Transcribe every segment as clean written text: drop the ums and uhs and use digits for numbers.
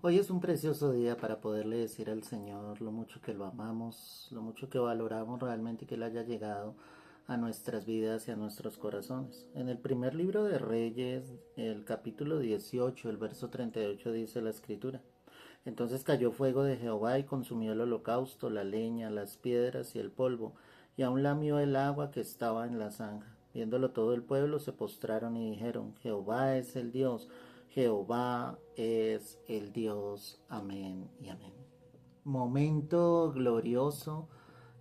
Hoy es un precioso día para poderle decir al Señor lo mucho que lo amamos, lo mucho que valoramos realmente que Él haya llegado a nuestras vidas y a nuestros corazones. En el primer libro de Reyes, el capítulo 18, el verso 38 dice la escritura. Entonces cayó fuego de Jehová y consumió el holocausto, la leña, las piedras y el polvo, y aun lamió el agua que estaba en la zanja. Viéndolo todo el pueblo se postraron y dijeron, Jehová es el Dios, Jehová es el Dios. Amén y amén. Momento glorioso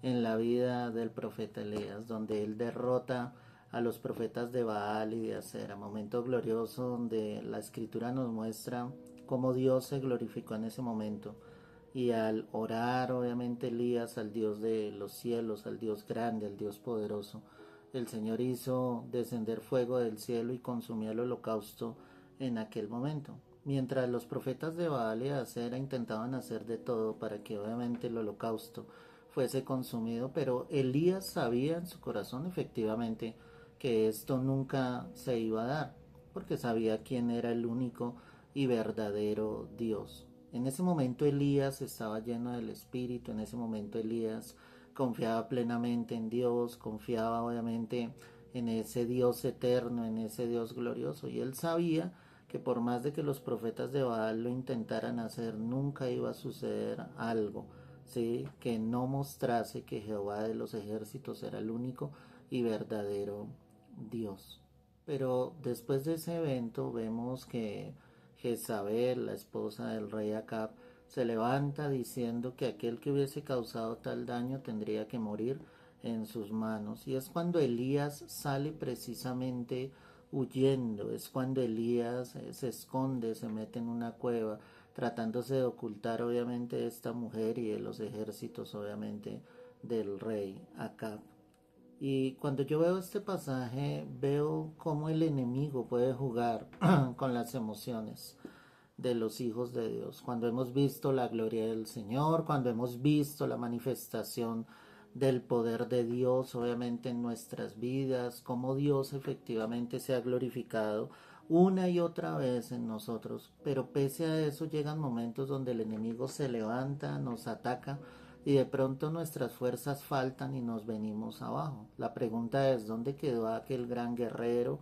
en la vida del profeta Elías, donde él derrota a los profetas de Baal y de Acera. Momento glorioso donde la escritura nos muestra cómo Dios se glorificó en ese momento. Y al orar, obviamente, Elías al Dios de los cielos, al Dios grande, al Dios poderoso, el Señor hizo descender fuego del cielo y consumió el holocausto en aquel momento. Mientras los profetas de Baal y de Acera intentaban hacer de todo para que obviamente el holocausto fuese consumido, pero Elías sabía en su corazón efectivamente que esto nunca se iba a dar, porque sabía quién era el único y verdadero Dios. En ese momento Elías estaba lleno del Espíritu, en ese momento Elías confiaba plenamente en Dios, confiaba obviamente en ese Dios eterno, en ese Dios glorioso, y él sabía que por más de que los profetas de Baal lo intentaran hacer, nunca iba a suceder algo, ¿sí? Que no mostrase que Jehová de los ejércitos era el único y verdadero Dios. Pero después de ese evento vemos que Jezabel, la esposa del rey Acab, se levanta diciendo que aquel que hubiese causado tal daño tendría que morir en sus manos. Y es cuando Elías sale precisamente huyendo, es cuando Elías se esconde, se mete en una cueva, tratándose de ocultar obviamente de esta mujer y de los ejércitos obviamente del rey Acab. Y cuando yo veo este pasaje, veo cómo el enemigo puede jugar con las emociones de los hijos de Dios. Cuando hemos visto la gloria del Señor, cuando hemos visto la manifestación del poder de Dios, obviamente en nuestras vidas, cómo Dios efectivamente se ha glorificado una y otra vez en nosotros. Pero pese a eso llegan momentos donde el enemigo se levanta, nos ataca y de pronto nuestras fuerzas faltan y nos venimos abajo. La pregunta es, ¿dónde quedó aquel gran guerrero,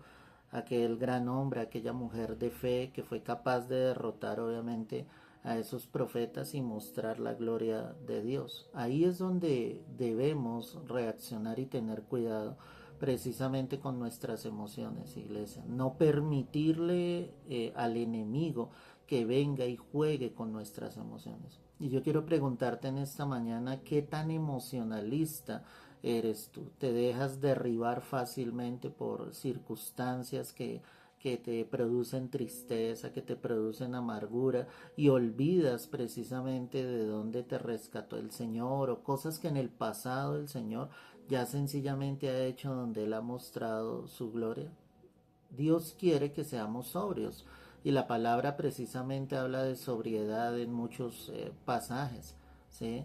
aquel gran hombre, aquella mujer de fe que fue capaz de derrotar obviamente a esos profetas y mostrar la gloria de Dios? Ahí es donde debemos reaccionar y tener cuidado precisamente con nuestras emociones, iglesia. No permitirle al enemigo que venga y juegue con nuestras emociones. Y yo quiero preguntarte en esta mañana, ¿qué tan emocionalista eres tú? ¿Te dejas derribar fácilmente por circunstancias que te producen tristeza, que te producen amargura y olvidas precisamente de dónde te rescató el Señor o cosas que en el pasado el Señor ya sencillamente ha hecho donde Él ha mostrado su gloria? Dios quiere que seamos sobrios y la palabra precisamente habla de sobriedad en muchos pasajes, ¿sí?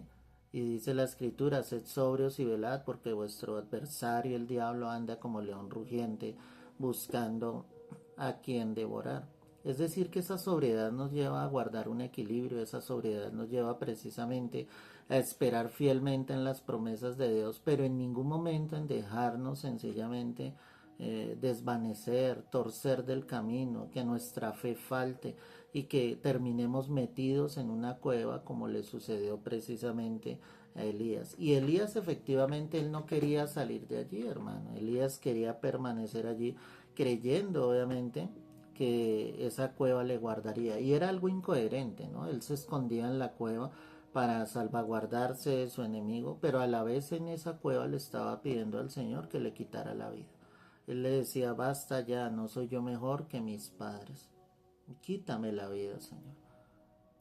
Y dice la escritura, sed sobrios y velad porque vuestro adversario el diablo anda como león rugiente buscando a quien devorar. Es decir, que esa sobriedad nos lleva a guardar un equilibrio, esa sobriedad nos lleva precisamente a esperar fielmente en las promesas de Dios, pero en ningún momento en dejarnos sencillamente desvanecer, torcer del camino, que nuestra fe falte y que terminemos metidos en una cueva como le sucedió precisamente a Elías. Y Elías efectivamente él no quería salir de allí, hermano. Elías quería permanecer allí creyendo obviamente que esa cueva le guardaría. Y era algo incoherente, ¿no? Él se escondía en la cueva para salvaguardarse de su enemigo, pero a la vez en esa cueva le estaba pidiendo al Señor que le quitara la vida. Él le decía, basta ya, no soy yo mejor que mis padres. Quítame la vida, Señor.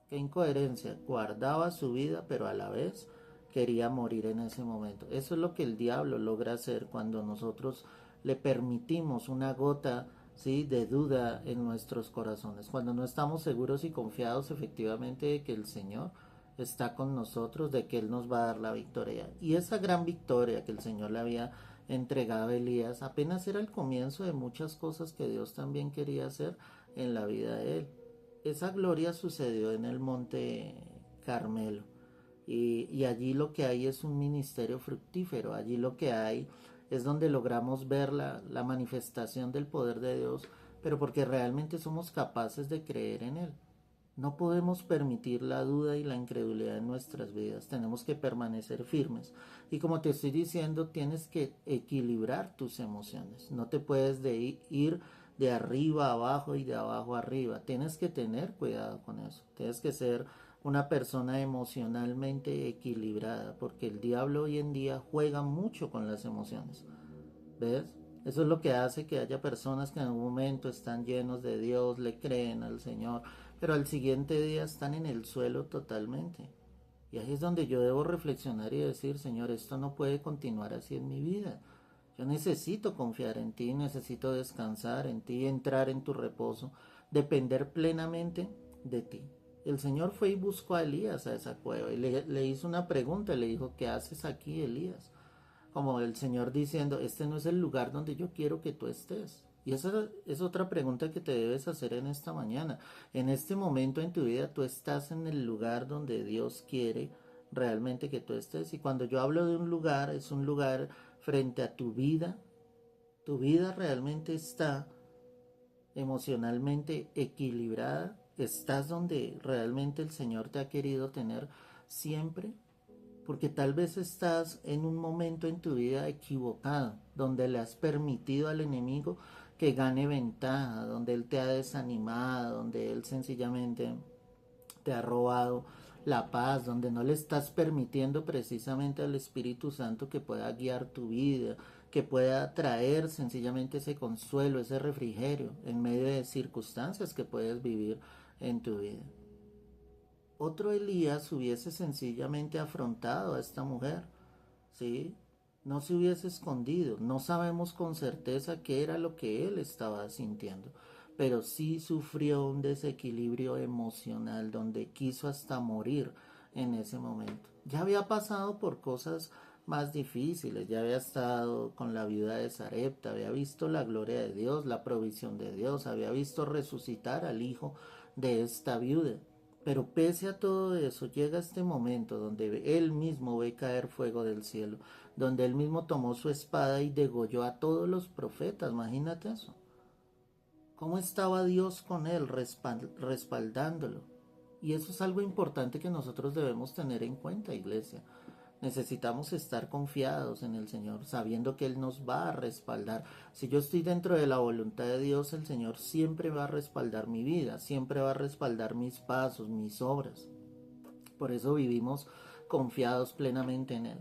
Qué incoherencia. Guardaba su vida, pero a la vez quería morir en ese momento. Eso es lo que el diablo logra hacer cuando nosotros le permitimos una gota, ¿sí?, de duda en nuestros corazones. Cuando no estamos seguros y confiados efectivamente de que el Señor está con nosotros, de que Él nos va a dar la victoria. Y esa gran victoria que el Señor le había entregado a Elías apenas era el comienzo de muchas cosas que Dios también quería hacer en la vida de él. esa gloria sucedió en el monte Carmelo. Y allí lo que hay es un ministerio fructífero. Allí lo que hay es donde logramos ver la manifestación del poder de Dios, pero porque realmente somos capaces de creer en Él. No podemos permitir la duda y la incredulidad en nuestras vidas. Tenemos que permanecer firmes. Y como te estoy diciendo, tienes que equilibrar tus emociones. No te puedes ir de arriba a abajo y de abajo a arriba. Tienes que tener cuidado con eso. Tienes que ser una persona emocionalmente equilibrada, porque el diablo hoy en día juega mucho con las emociones. ¿Ves? Eso es lo que hace que haya personas que en un momento están llenos de Dios, le creen al Señor, pero al siguiente día están en el suelo totalmente. Y ahí es donde yo debo reflexionar y decir, Señor, esto no puede continuar así en mi vida. Yo necesito confiar en ti, necesito descansar en ti, entrar en tu reposo, depender plenamente de ti. El Señor fue y buscó a Elías a esa cueva y le hizo una pregunta, le dijo, ¿qué haces aquí, Elías? Como el Señor diciendo, este no es el lugar donde yo quiero que tú estés. Y esa es otra pregunta que te debes hacer en esta mañana. En este momento en tu vida tú estás en el lugar donde Dios quiere realmente que tú estés. Y cuando yo hablo de un lugar, es un lugar frente a tu vida. Tu vida realmente está emocionalmente equilibrada. Estás donde realmente el Señor te ha querido tener siempre, porque tal vez estás en un momento en tu vida equivocado, donde le has permitido al enemigo que gane ventaja, donde él te ha desanimado, donde él sencillamente te ha robado la paz, donde no le estás permitiendo precisamente al Espíritu Santo que pueda guiar tu vida, que pueda traer sencillamente ese consuelo, ese refrigerio en medio de circunstancias que puedes vivir en tu vida. Otro Elías hubiese sencillamente afrontado a esta mujer, ¿sí? No se hubiese escondido. No sabemos con certeza qué era lo que él estaba sintiendo, pero sí sufrió un desequilibrio emocional donde quiso hasta morir en ese momento. Ya había pasado por cosas más difíciles, ya había estado con la viuda de Sarepta, había visto la gloria de Dios, la provisión de Dios, había visto resucitar al hijo de esta viuda. Pero pese a todo eso, llega este momento donde él mismo ve caer fuego del cielo, donde él mismo tomó su espada y degolló a todos los profetas. Imagínate eso. ¿Cómo estaba Dios con él, respaldándolo? Y eso es algo importante que nosotros debemos tener en cuenta, iglesia. Necesitamos estar confiados en el Señor, sabiendo que Él nos va a respaldar. Si yo estoy dentro de la voluntad de Dios, el Señor siempre va a respaldar mi vida, siempre va a respaldar mis pasos, mis obras. Por eso vivimos confiados plenamente en Él.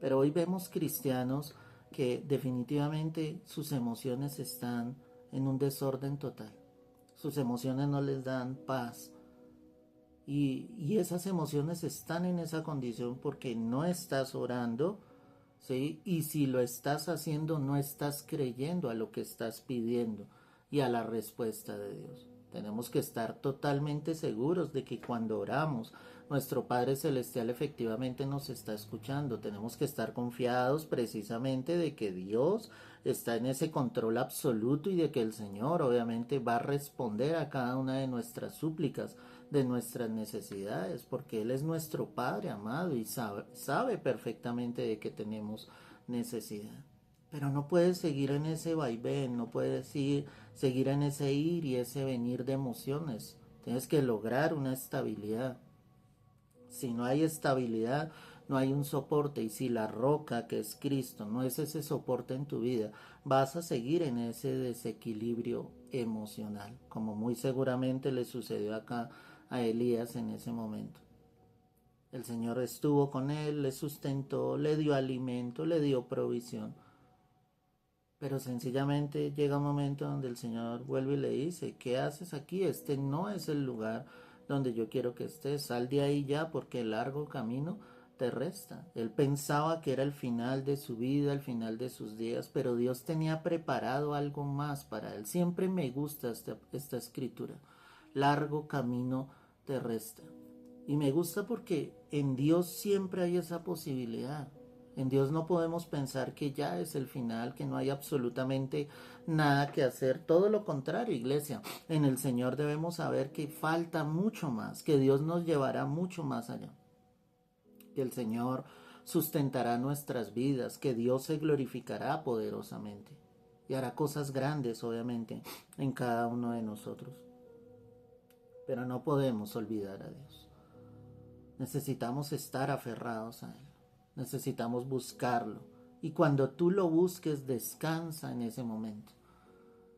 Pero hoy vemos cristianos que definitivamente sus emociones están en un desorden total. Sus emociones no les dan paz, y esas emociones están en esa condición porque no estás orando, ¿sí? Y si lo estás haciendo, no estás creyendo a lo que estás pidiendo y a la respuesta de Dios. Tenemos que estar totalmente seguros de que cuando oramos, nuestro Padre Celestial efectivamente nos está escuchando. Tenemos que estar confiados precisamente de que Dios está en ese control absoluto y de que el Señor obviamente va a responder a cada una de nuestras súplicas, de nuestras necesidades, porque Él es nuestro Padre amado y sabe perfectamente de que tenemos necesidad. Pero no puedes seguir en ese vaivén, no puedes seguir en ese ir y ese venir de emociones. Tienes que lograr una estabilidad. Si no hay estabilidad, no hay un soporte. Y si la roca que es Cristo no es ese soporte en tu vida, vas a seguir en ese desequilibrio emocional, como muy seguramente le sucedió acá a Elías en ese momento. El Señor estuvo con él, le sustentó, le dio alimento, le dio provisión. Pero sencillamente llega un momento donde el Señor vuelve y le dice, ¿qué haces aquí? Este no es el lugar donde yo quiero que estés. Sal de ahí ya porque el largo camino te resta. Él pensaba que era el final de su vida, el final de sus días, pero Dios tenía preparado algo más para él. Siempre me gusta esta escritura. Largo camino te resta. Y me gusta porque en Dios siempre hay esa posibilidad. En Dios no podemos pensar que ya es el final, que no hay absolutamente nada que hacer. Todo lo contrario, iglesia. En el Señor debemos saber que falta mucho más, que Dios nos llevará mucho más allá. Que el Señor sustentará nuestras vidas, que Dios se glorificará poderosamente y hará cosas grandes, obviamente, en cada uno de nosotros. Pero no podemos olvidar a Dios. Necesitamos estar aferrados a Él. Necesitamos buscarlo. Y cuando tú lo busques, descansa en ese momento.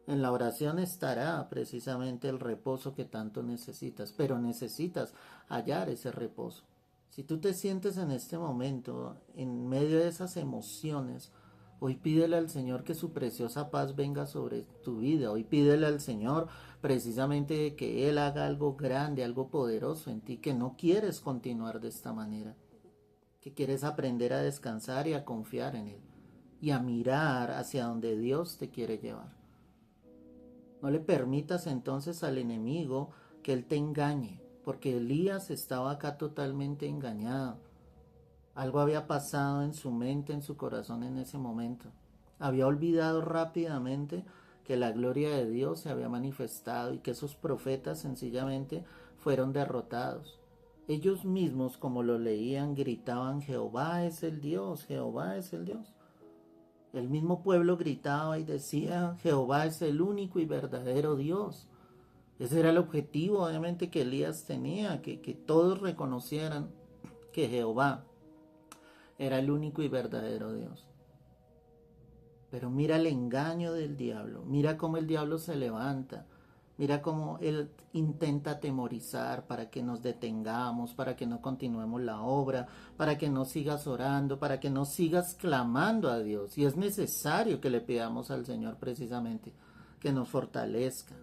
En la oración estará precisamente el reposo que tanto necesitas, pero necesitas hallar ese reposo. Si tú te sientes en este momento, en medio de esas emociones, hoy pídele al Señor que su preciosa paz venga sobre tu vida. Hoy pídele al Señor precisamente que Él haga algo grande, algo poderoso en ti, que no quieres continuar de esta manera, que quieres aprender a descansar y a confiar en Él y a mirar hacia donde Dios te quiere llevar. No le permitas entonces al enemigo que él te engañe, porque Elías estaba acá totalmente engañado. Algo había pasado en su mente, en su corazón en ese momento. Había olvidado rápidamente que la gloria de Dios se había manifestado y que esos profetas sencillamente fueron derrotados. Ellos mismos, como lo leían, gritaban: Jehová es el Dios, Jehová es el Dios. El mismo pueblo gritaba y decía: Jehová es el único y verdadero Dios. Ese era el objetivo, obviamente, que Elías tenía, que todos reconocieran que Jehová era el único y verdadero Dios. Pero mira el engaño del diablo, mira cómo el diablo se levanta, mira cómo él intenta atemorizar para que nos detengamos, para que no continuemos la obra, para que no sigas orando, para que no sigas clamando a Dios. Y es necesario que le pidamos al Señor precisamente que nos fortalezca,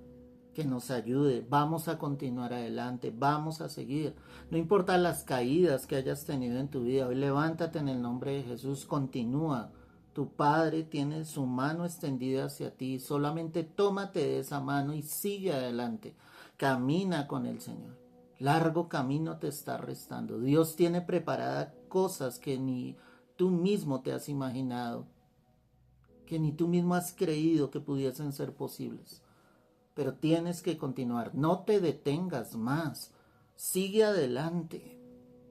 que nos ayude. Vamos a continuar adelante, vamos a seguir. No importa las caídas que hayas tenido en tu vida, hoy levántate en el nombre de Jesús, continúa. Tu Padre tiene su mano extendida hacia ti. Solamente tómate de esa mano y sigue adelante. Camina con el Señor. Largo camino te está restando. Dios tiene preparadas cosas que ni tú mismo te has imaginado, que ni tú mismo has creído que pudiesen ser posibles. Pero tienes que continuar. No te detengas más. Sigue adelante.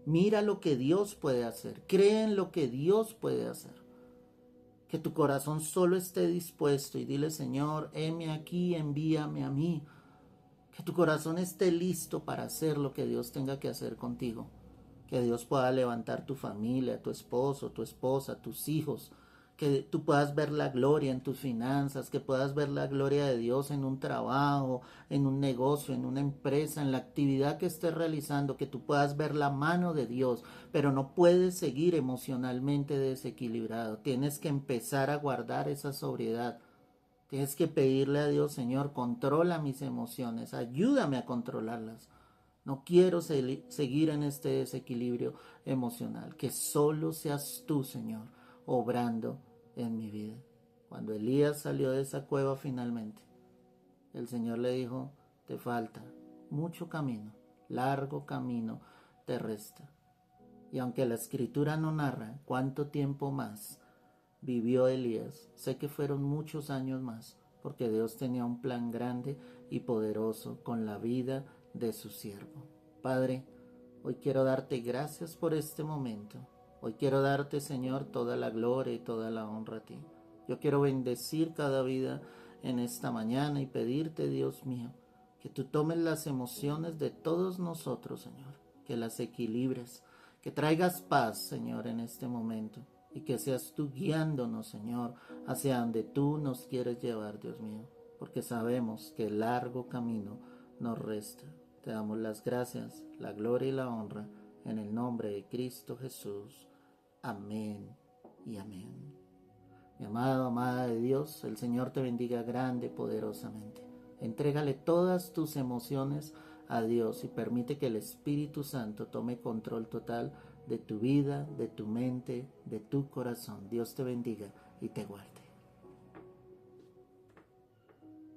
Mira lo que Dios puede hacer. Cree en lo que Dios puede hacer. Que tu corazón solo esté dispuesto y dile: Señor, heme aquí, envíame a mí. Que tu corazón esté listo para hacer lo que Dios tenga que hacer contigo. Que Dios pueda levantar tu familia, tu esposo, tu esposa, tus hijos. Que tú puedas ver la gloria en tus finanzas, que puedas ver la gloria de Dios en un trabajo, en un negocio, en una empresa, en la actividad que estés realizando, que tú puedas ver la mano de Dios, pero no puedes seguir emocionalmente desequilibrado. Tienes que empezar a guardar esa sobriedad. Tienes que pedirle a Dios: Señor, controla mis emociones, ayúdame a controlarlas. No quiero seguir en este desequilibrio emocional. Que solo seas tú, Señor, obrando en mi vida. Cuando Elías salió de esa cueva finalmente, el Señor le dijo: te falta mucho camino, largo camino te resta. Y aunque la escritura no narra cuánto tiempo más vivió Elías, sé que fueron muchos años más, porque Dios tenía un plan grande y poderoso con la vida de su siervo. Padre, hoy quiero darte gracias por este momento. Hoy quiero darte, Señor, toda la gloria y toda la honra a ti. Yo quiero bendecir cada vida en esta mañana y pedirte, Dios mío, que tú tomes las emociones de todos nosotros, Señor, que las equilibres, que traigas paz, Señor, en este momento, y que seas tú guiándonos, Señor, hacia donde tú nos quieres llevar, Dios mío, porque sabemos que el largo camino nos resta. Te damos las gracias, la gloria y la honra en el nombre de Cristo Jesús. Amén y amén. Mi amado, amada de Dios, el Señor te bendiga grande y poderosamente. Entrégale todas tus emociones a Dios y permite que el Espíritu Santo tome control total de tu vida, de tu mente, de tu corazón. Dios te bendiga y te guarde.